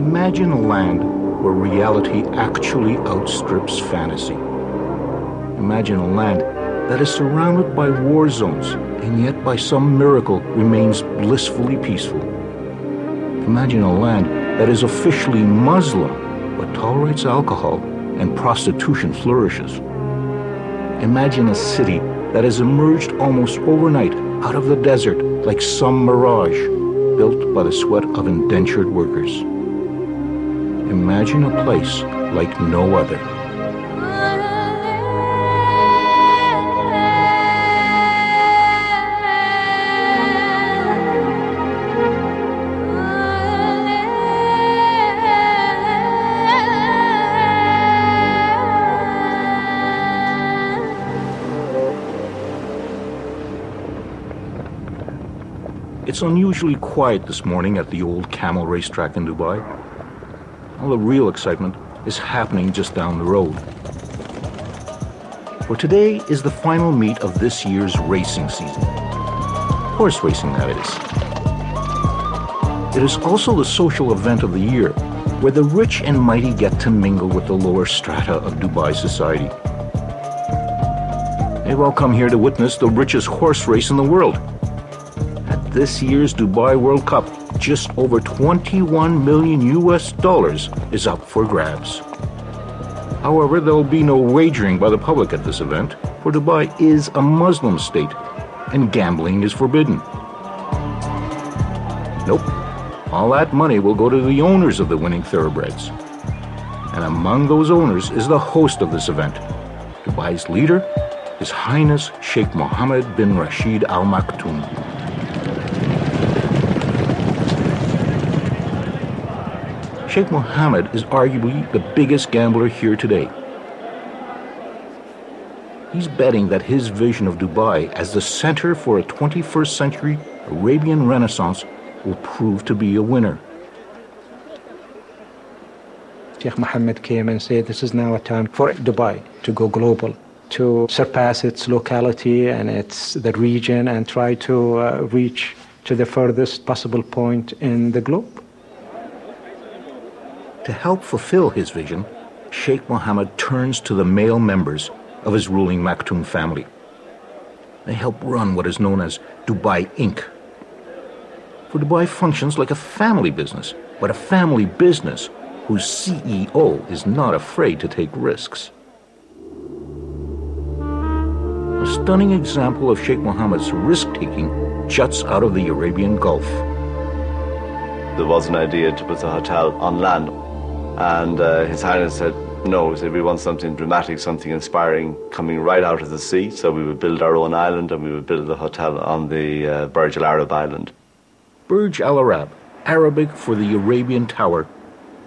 Imagine a land where reality actually outstrips fantasy. Imagine a land that is surrounded by war zones and yet by some miracle remains blissfully peaceful. Imagine a land that is officially Muslim but tolerates alcohol and prostitution flourishes. Imagine a city that has emerged almost overnight out of the desert like some mirage built by the sweat of indentured workers. Imagine a place like no other. It's unusually quiet this morning at the old camel racetrack in Dubai. All the real excitement is happening just down the road. For today is the final meet of this year's racing season. Horse racing, that is. It is also the social event of the year, where the rich and mighty get to mingle with the lower strata of Dubai society. They've all come here to witness the richest horse race in the world. This year's Dubai World Cup, just over $21 million is up for grabs. However, there will be no wagering by the public at this event, for Dubai is a Muslim state, and gambling is forbidden. Nope, all that money will go to the owners of the winning thoroughbreds. And among those owners is the host of this event, Dubai's leader, His Highness Sheikh Mohammed bin Rashid Al Maktoum. Sheikh Mohammed is arguably the biggest gambler here today. He's betting that his vision of Dubai as the center for a 21st century Arabian Renaissance will prove to be a winner. Sheikh Mohammed came and said this is now a time for Dubai to go global, to surpass its locality and the region and try to reach to the furthest possible point in the globe. To help fulfill his vision, Sheikh Mohammed turns to the male members of his ruling Maktoum family. They help run what is known as Dubai Inc. For Dubai functions like a family business, but a family business whose CEO is not afraid to take risks. A stunning example of Sheikh Mohammed's risk-taking juts out of the Arabian Gulf. There was an idea to put a hotel on land. And His Highness said, no, we want something dramatic, something inspiring coming right out of the sea. So we would build our own island and we would build the hotel on the Burj Al Arab island. Burj Al Arab, Arabic for the Arabian Tower,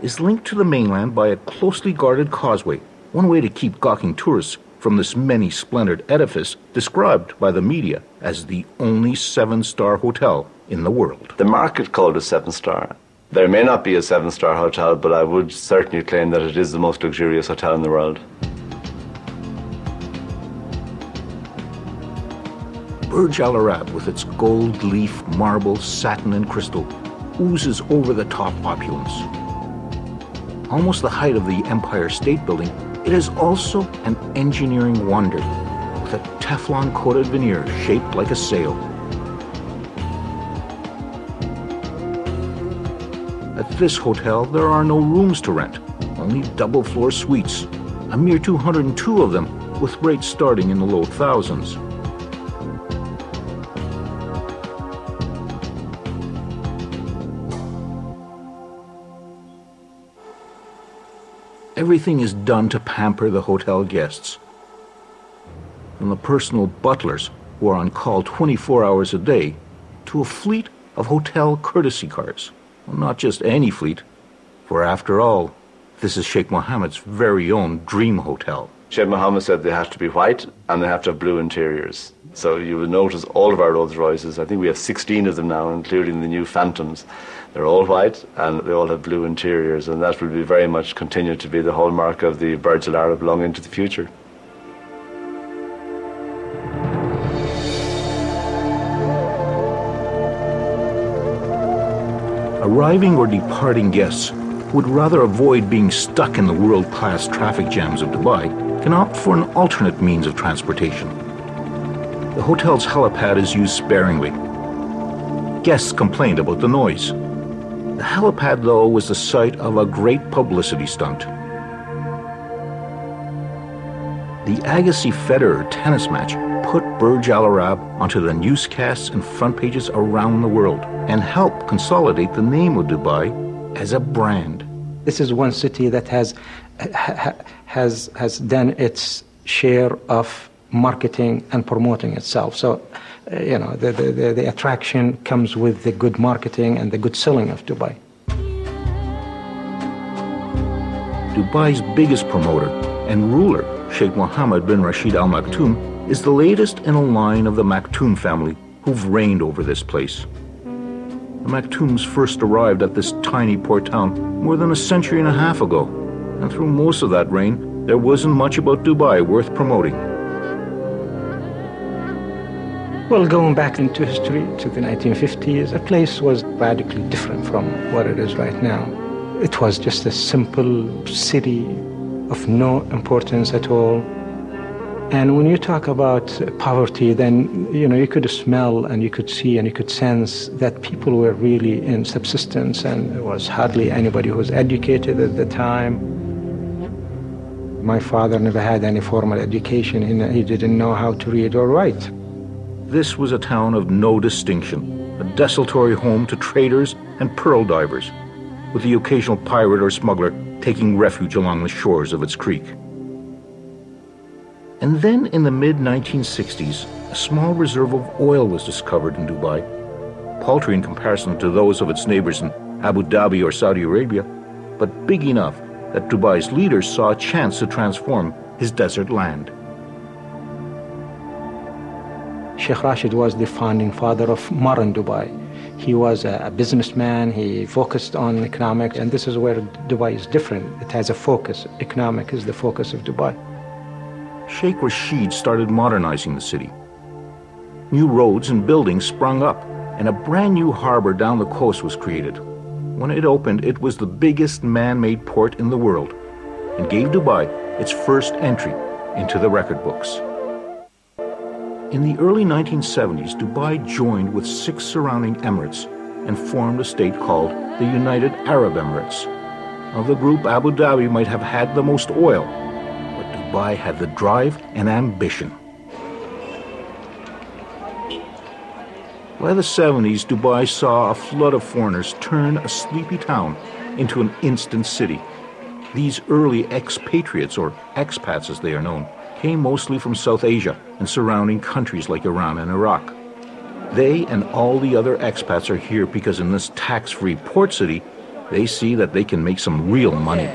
is linked to the mainland by a closely guarded causeway, one way to keep gawking tourists from this many-splendored edifice described by the media as the only 7-star hotel in the world. The market called it 7-star. There may not be a 7-star hotel, but I would certainly claim that it is the most luxurious hotel in the world. Burj Al Arab, with its gold leaf, marble, satin, and crystal, oozes over-the-top opulence. Almost the height of the Empire State Building, it is also an engineering wonder, with a Teflon-coated veneer shaped like a sail. At this hotel, there are no rooms to rent, only double-floor suites, a mere 202 of them, with rates starting in the low thousands. Everything is done to pamper the hotel guests. From the personal butlers, who are on call 24 hours a day, to a fleet of hotel courtesy cars. Well, not just any fleet, for after all, this is Sheikh Mohammed's very own dream hotel. Sheikh Mohammed said they have to be white and they have to have blue interiors. So you will notice all of our Rolls Royces, I think we have 16 of them now, including the new Phantoms. They're all white and they all have blue interiors, and that will be very much continue to be the hallmark of the Burj Al Arab long into the future. Arriving or departing guests who would rather avoid being stuck in the world-class traffic jams of Dubai can opt for an alternate means of transportation. The hotel's helipad is used sparingly. Guests complained about the noise. The helipad, though, was the site of a great publicity stunt. The Agassi-Federer tennis match put Burj Al Arab onto the newscasts and front pages around the world and helped consolidate the name of Dubai as a brand. This is one city that has done its share of marketing and promoting itself. So, the attraction comes with the good marketing and the good selling of Dubai. Dubai's biggest promoter and ruler, Sheikh Mohammed bin Rashid Al Maktoum, is the latest in a line of the Maktoum family who've reigned over this place. The Maktoums first arrived at this tiny port town more than a century and a half ago, and through most of that reign, there wasn't much about Dubai worth promoting. Well, going back into history to the 1950s, the place was radically different from what it is right now. It was just a simple city of no importance at all. And when you talk about poverty, then, you could smell and you could see and you could sense that people were really in subsistence, and there was hardly anybody who was educated at the time. My father never had any formal education. He didn't know how to read or write. This was a town of no distinction, a desultory home to traders and pearl divers, with the occasional pirate or smuggler taking refuge along the shores of its creek. And then in the mid-1960s, a small reserve of oil was discovered in Dubai, paltry in comparison to those of its neighbors in Abu Dhabi or Saudi Arabia, but big enough that Dubai's leaders saw a chance to transform his desert land. Sheikh Rashid was the founding father of modern Dubai. He was a businessman. He focused on economics, and this is where Dubai is different. It has a focus. Economic is the focus of Dubai. Sheikh Rashid started modernizing the city. New roads and buildings sprung up, and a brand new harbor down the coast was created. When it opened, it was the biggest man-made port in the world and gave Dubai its first entry into the record books. In the early 1970s, Dubai joined with 6 surrounding emirates and formed a state called the United Arab Emirates. Of the group, Abu Dhabi might have had the most oil, but Dubai had the drive and ambition. By the 70s, Dubai saw a flood of foreigners turn a sleepy town into an instant city. These early expatriates, or expats as they are known, came mostly from South Asia and surrounding countries like Iran and Iraq. They and all the other expats are here because in this tax-free port city, they see that they can make some real money.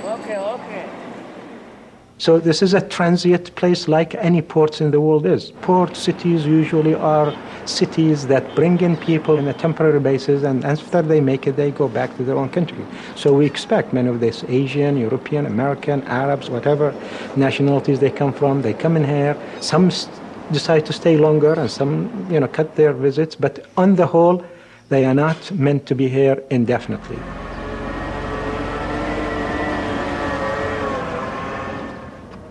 So this is a transient place like any ports in the world is. Port cities usually are cities that bring in people on a temporary basis, and after they make it, they go back to their own country. So we expect many of these Asian, European, American, Arabs, whatever nationalities they come from, they come in here. Some decide to stay longer and some, cut their visits. But on the whole, they are not meant to be here indefinitely.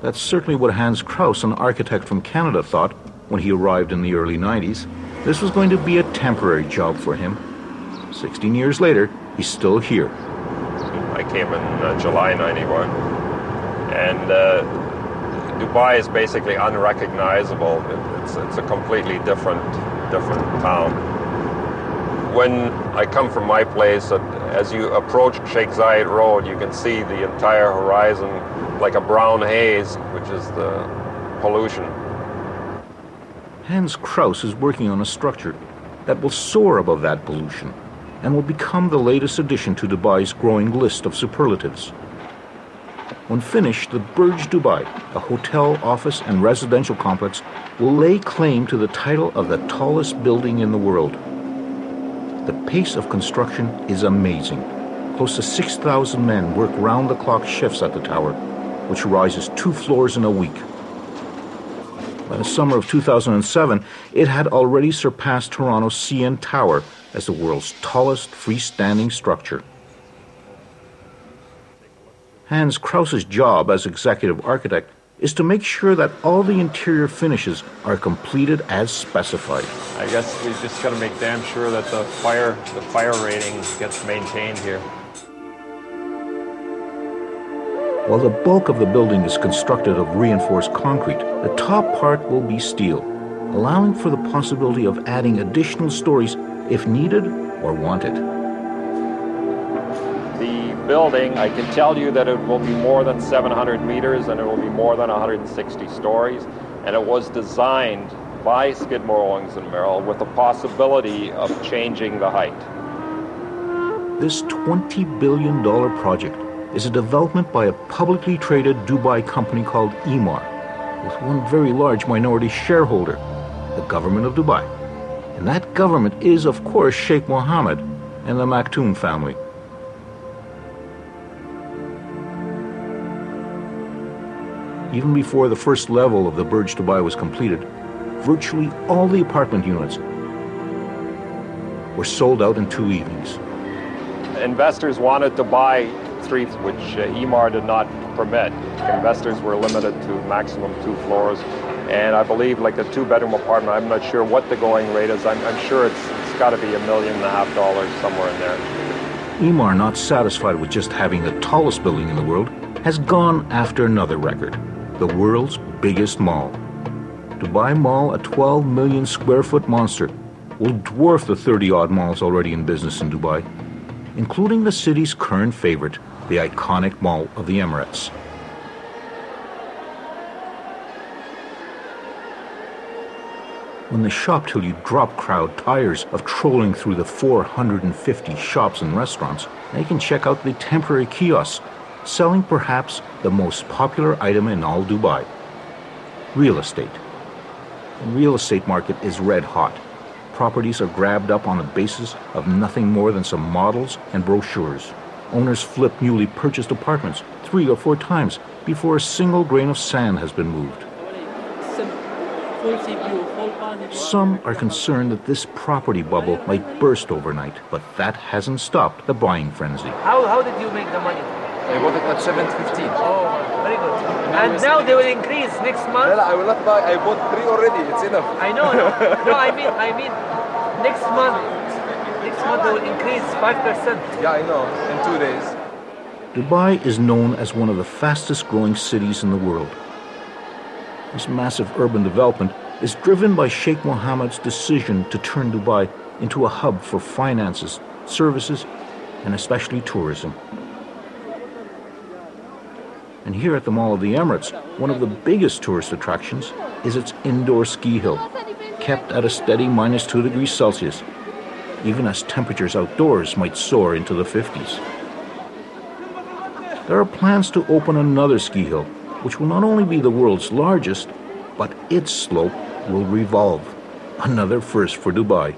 That's certainly what Hans Krauss, an architect from Canada, thought when he arrived in the early 90s. This was going to be a temporary job for him. 16 years later, he's still here. I came in July 91, and Dubai is basically unrecognizable. It's a completely different town. When I come from my place, as you approach Sheikh Zayed Road, you can see the entire horizon like a brown haze, which is the pollution. Hans Krauss is working on a structure that will soar above that pollution and will become the latest addition to Dubai's growing list of superlatives. When finished, the Burj Dubai, a hotel, office, and residential complex, will lay claim to the title of the tallest building in the world. The pace of construction is amazing. Close to 6,000 men work round-the-clock shifts at the tower, which rises 2 floors in a week. By the summer of 2007, it had already surpassed Toronto's CN Tower as the world's tallest freestanding structure. Hans Krause's job as executive architect is to make sure that all the interior finishes are completed as specified. I guess we just got to make damn sure that the fire rating gets maintained here. While the bulk of the building is constructed of reinforced concrete, the top part will be steel, allowing for the possibility of adding additional stories if needed or wanted. The building, I can tell you that it will be more than 700 meters and it will be more than 160 stories, and it was designed by Skidmore, Owings & Merrill with the possibility of changing the height. This $20 billion project is a development by a publicly traded Dubai company called Emaar, with one very large minority shareholder, the government of Dubai. And that government is, of course, Sheikh Mohammed and the Maktoum family. Even before the first level of the Burj Dubai was completed, virtually all the apartment units were sold out in 2 evenings. Investors wanted to buy streets, which Emaar did not permit. Investors were limited to maximum 2 floors, and I believe like a 2-bedroom apartment, I'm not sure what the going rate is. I'm sure it's got to be $1.5 million somewhere in there. Emaar, not satisfied with just having the tallest building in the world, has gone after another record, the world's biggest mall. Dubai Mall, a 12 million square foot monster, will dwarf the 30-odd malls already in business in Dubai, including the city's current favorite, the iconic Mall of the Emirates. When the shop till you drop crowd tires of trolling through the 450 shops and restaurants, they can check out the temporary kiosks, selling perhaps the most popular item in all Dubai, real estate. The real estate market is red hot. Properties are grabbed up on the basis of nothing more than some models and brochures. Owners flip newly purchased apartments 3 or 4 times before a single grain of sand has been moved. Some are concerned that this property bubble might burst overnight, but that hasn't stopped the buying frenzy. How did you make the money? I bought it at 750. Oh, very good. And now they will increase next month? I will not buy. I bought 3 already. It's enough. I know. No, I mean, next month they will increase 5%. Yeah, I know. In 2 days. Dubai is known as one of the fastest growing cities in the world. This massive urban development is driven by Sheikh Mohammed's decision to turn Dubai into a hub for finances, services, and especially tourism. And here at the Mall of the Emirates, one of the biggest tourist attractions is its indoor ski hill, kept at a steady minus 2 degrees Celsius, even as temperatures outdoors might soar into the 50s. There are plans to open another ski hill, which will not only be the world's largest, but its slope will revolve. Another first for Dubai.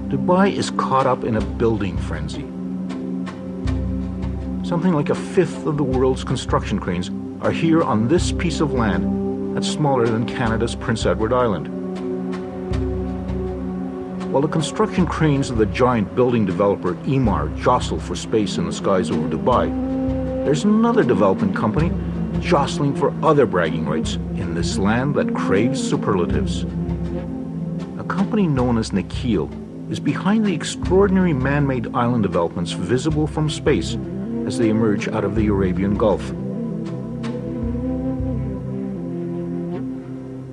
Dubai is caught up in a building frenzy. Something like 1/5 of the world's construction cranes are here on this piece of land that's smaller than Canada's Prince Edward Island. While the construction cranes of the giant building developer Emaar jostle for space in the skies over Dubai, there's another development company jostling for other bragging rights in this land that craves superlatives. A company known as Nakheel is behind the extraordinary man-made island developments visible from space as they emerge out of the Arabian Gulf.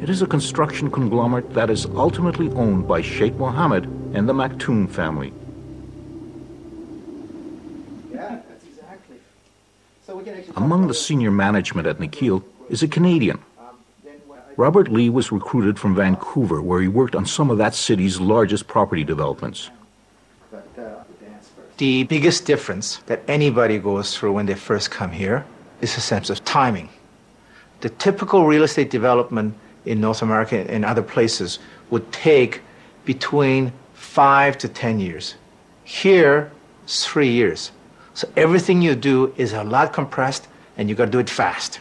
It is a construction conglomerate that is ultimately owned by Sheikh Mohammed and the Maktoum family. Yeah, that's exactly. So we can actually Among the senior management at Nakheel is a Canadian. Robert Lee was recruited from Vancouver, where he worked on some of that city's largest property developments. The biggest difference that anybody goes through when they first come here is a sense of timing. The typical real estate development in North America and other places would take between 5 to 10 years. Here, it's 3 years. So everything you do is a lot compressed, and you got to do it fast.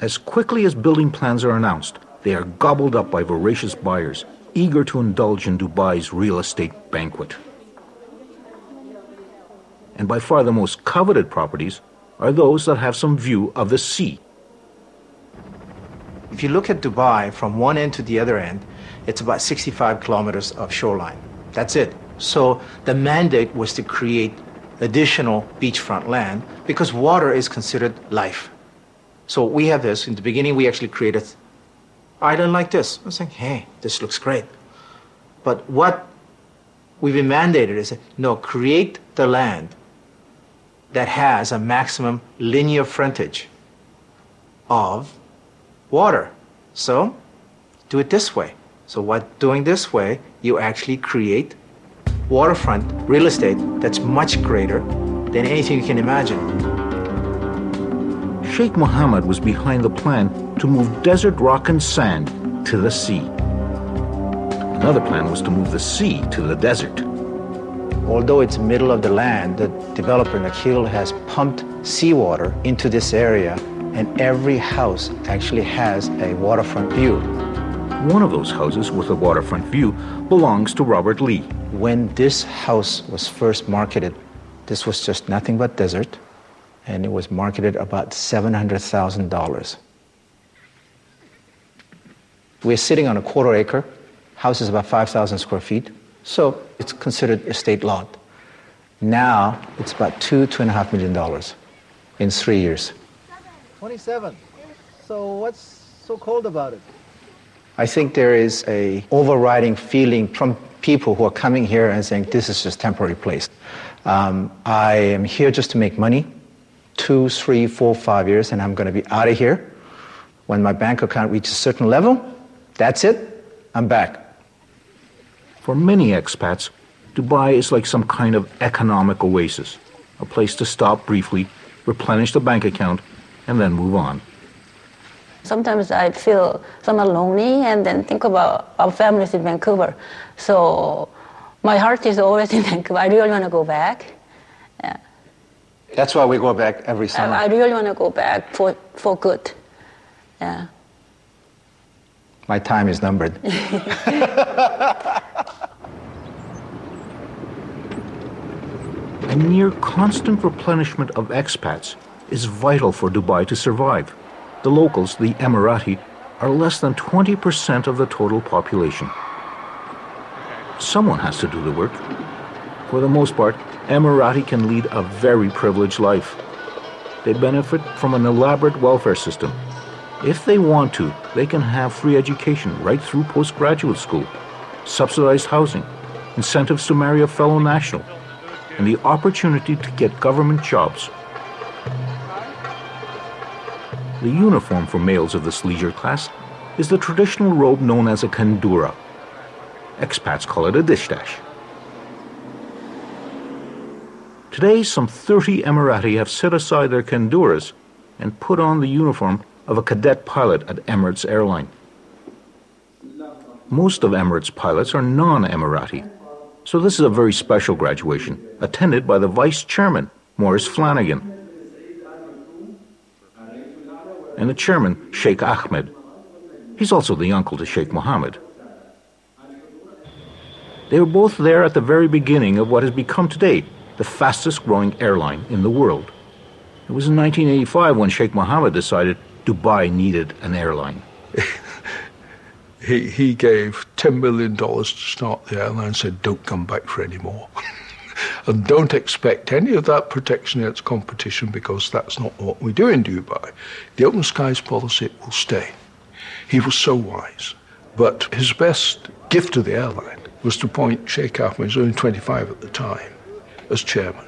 As quickly as building plans are announced, they are gobbled up by voracious buyers, eager to indulge in Dubai's real estate banquet. and by far the most coveted properties are those that have some view of the sea. If you look at Dubai from one end to the other end, it's about 65 kilometers of shoreline. That's it. So the mandate was to create additional beachfront land because water is considered life. So we have this. In the beginning, we actually created an island like this. I was saying, hey, this looks great. But what we've been mandated is, no, create the land that has a maximum linear frontage of water. So do it this way. So what doing this way, you actually create waterfront real estate that's much greater than anything you can imagine. Sheikh Mohammed was behind the plan to move desert rock and sand to the sea. Another plan was to move the sea to the desert. Although it's middle of the land, the developer Nakheel has pumped seawater into this area, and every house actually has a waterfront view. One of those houses with a waterfront view belongs to Robert Lee. When this house was first marketed, this was just nothing but desert, and it was marketed about $700,000. We're sitting on a quarter acre. House is about 5,000 square feet, so it's considered estate lot. Now it's about $2.5 million in 3 years. 27. So what's so cold about it? I think there is a overriding feeling from people who are coming here and saying, this is just a temporary place. I am here just to make money, 2, 3, 4, 5 years, and I'm going to be out of here. When my bank account reaches a certain level, that's it, I'm back. For many expats, Dubai is like some kind of economic oasis, a place to stop briefly, replenish the bank account, and then move on. Sometimes I feel somewhat lonely and then think about our families in Vancouver. So my heart is always in Vancouver. I really want to go back. Yeah. That's why we go back every summer. I really want to go back for good. Yeah. My time is numbered. A near constant replenishment of expats is vital for Dubai to survive. The locals, the Emirati, are less than 20% of the total population. Someone has to do the work. For the most part, Emirati can lead a very privileged life. They benefit from an elaborate welfare system. If they want to, they can have free education right through postgraduate school, subsidized housing, incentives to marry a fellow national, and the opportunity to get government jobs. The uniform for males of this leisure class is the traditional robe known as a kandura. Expats call it a dishdash. Today, some 30 Emirati have set aside their kanduras and put on the uniform of a cadet pilot at Emirates Airline. Most of Emirates pilots are non-Emirati, so this is a very special graduation, attended by the Vice Chairman, Maurice Flanagan, and the Chairman, Sheikh Ahmed. He's also the uncle to Sheikh Mohammed. They were both there at the very beginning of what has become today the fastest growing airline in the world. It was in 1985 when Sheikh Mohammed decided Dubai needed an airline. He gave $10 million to start the airline and said, don't come back for any more. And don't expect any of that protection against competition because that's not what we do in Dubai. The open skies policy will stay. He was so wise. But his best gift to the airline was to appoint Sheikh Ahmed, who was only 25 at the time, as chairman.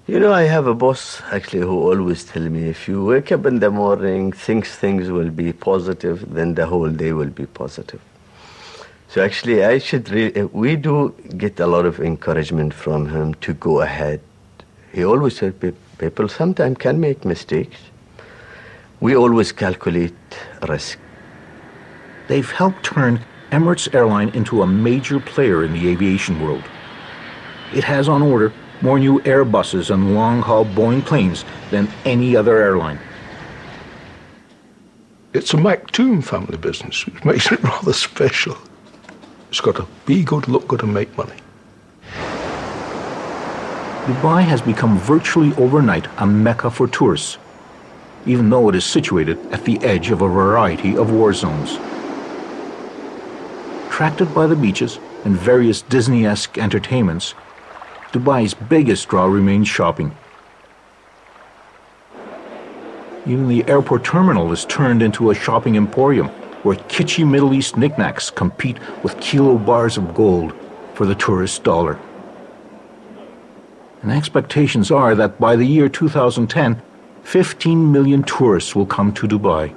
You know, I have a boss, actually, who always tell me, if you wake up in the morning, things will be positive, then the whole day will be positive. So actually, we do get a lot of encouragement from him to go ahead. He always said people sometimes can make mistakes. We always calculate risk. They've helped turn Emirates Airline into a major player in the aviation world. It has on order more new Airbuses and long-haul Boeing planes than any other airline. It's a Maktoum family business, which makes it rather special. It's got to be good, look good, and make money. Dubai has become virtually overnight a mecca for tourists, even though it is situated at the edge of a variety of war zones. Attracted by the beaches and various Disney-esque entertainments, Dubai's biggest draw remains shopping. Even the airport terminal is turned into a shopping emporium where kitschy Middle East knickknacks compete with kilo bars of gold for the tourist dollar. And expectations are that by the year 2010, 15 million tourists will come to Dubai.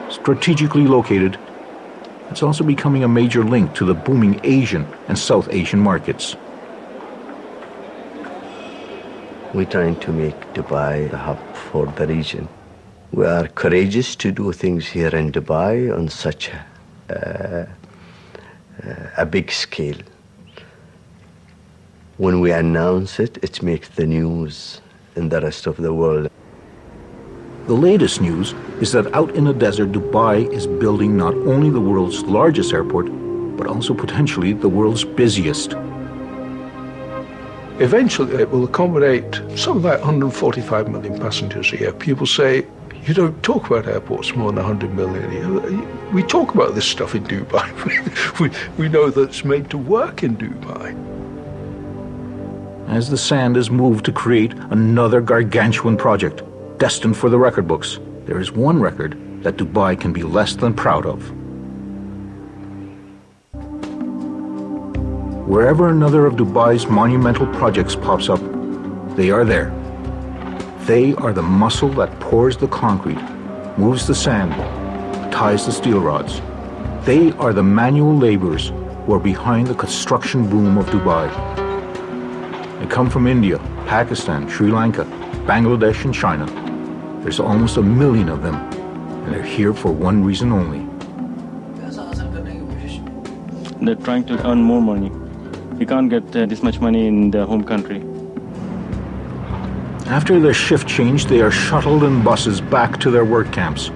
Strategically located, it's also becoming a major link to the booming Asian and South Asian markets. We're trying to make Dubai the hub for the region. We are courageous to do things here in Dubai on such a big scale. When we announce it, it makes the news in the rest of the world. The latest news is that out in the desert, Dubai is building not only the world's largest airport, but also potentially the world's busiest. Eventually, it will accommodate something like 145 million passengers a year. People say, you don't talk about airports more than 100 million a year. We talk about this stuff in Dubai. we know that it's made to work in Dubai. As the sand is moved to create another gargantuan project, destined for the record books, there is one record that Dubai can be less than proud of. Wherever another of Dubai's monumental projects pops up, they are there. They are the muscle that pours the concrete, moves the sand, ties the steel rods. They are the manual laborers who are behind the construction boom of Dubai. They come from India, Pakistan, Sri Lanka, Bangladesh, and China. There's almost 1 million of them, and they're here for one reason only. They're trying to earn more money. You can't get this much money in the home country. After their shift change, they are shuttled in buses back to their work camps,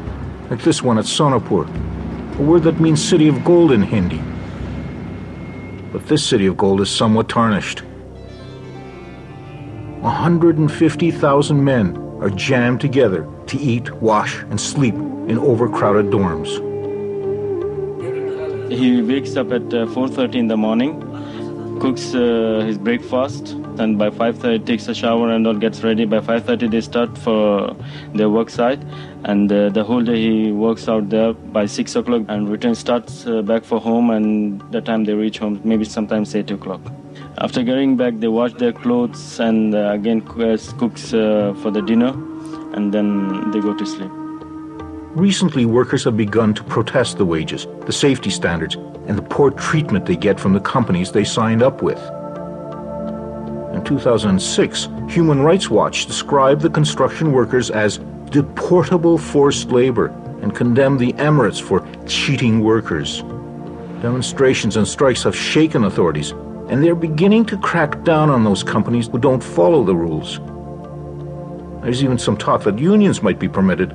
like this one at Sonapur, a word that means city of gold in Hindi. But this city of gold is somewhat tarnished. 150,000 men are jammed together to eat, wash, and sleep in overcrowded dorms. He wakes up at 4:30 in the morning, cooks his breakfast, and by 5:30 takes a shower and all, gets ready. By 5:30 they start for their work site, and the whole day he works out there. By 6 o'clock and return starts back for home, and the time they reach home, maybe sometimes 8 o'clock. After getting back, they wash their clothes and again cooks for the dinner, and then they go to sleep. Recently, workers have begun to protest the wages, the safety standards, and the poor treatment they get from the companies they signed up with. In 2006, Human Rights Watch described the construction workers as deportable forced labor and condemned the Emirates for cheating workers. Demonstrations and strikes have shaken authorities, and they're beginning to crack down on those companies who don't follow the rules. There's even some talk that unions might be permitted,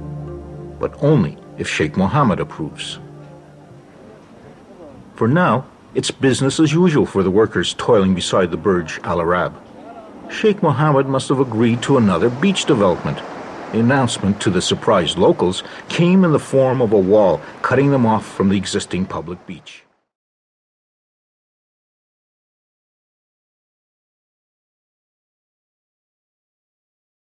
but only if Sheikh Mohammed approves. For now, it's business as usual for the workers toiling beside the Burj Al Arab. Sheikh Mohammed must have agreed to another beach development. The announcement to the surprised locals came in the form of a wall cutting them off from the existing public beach.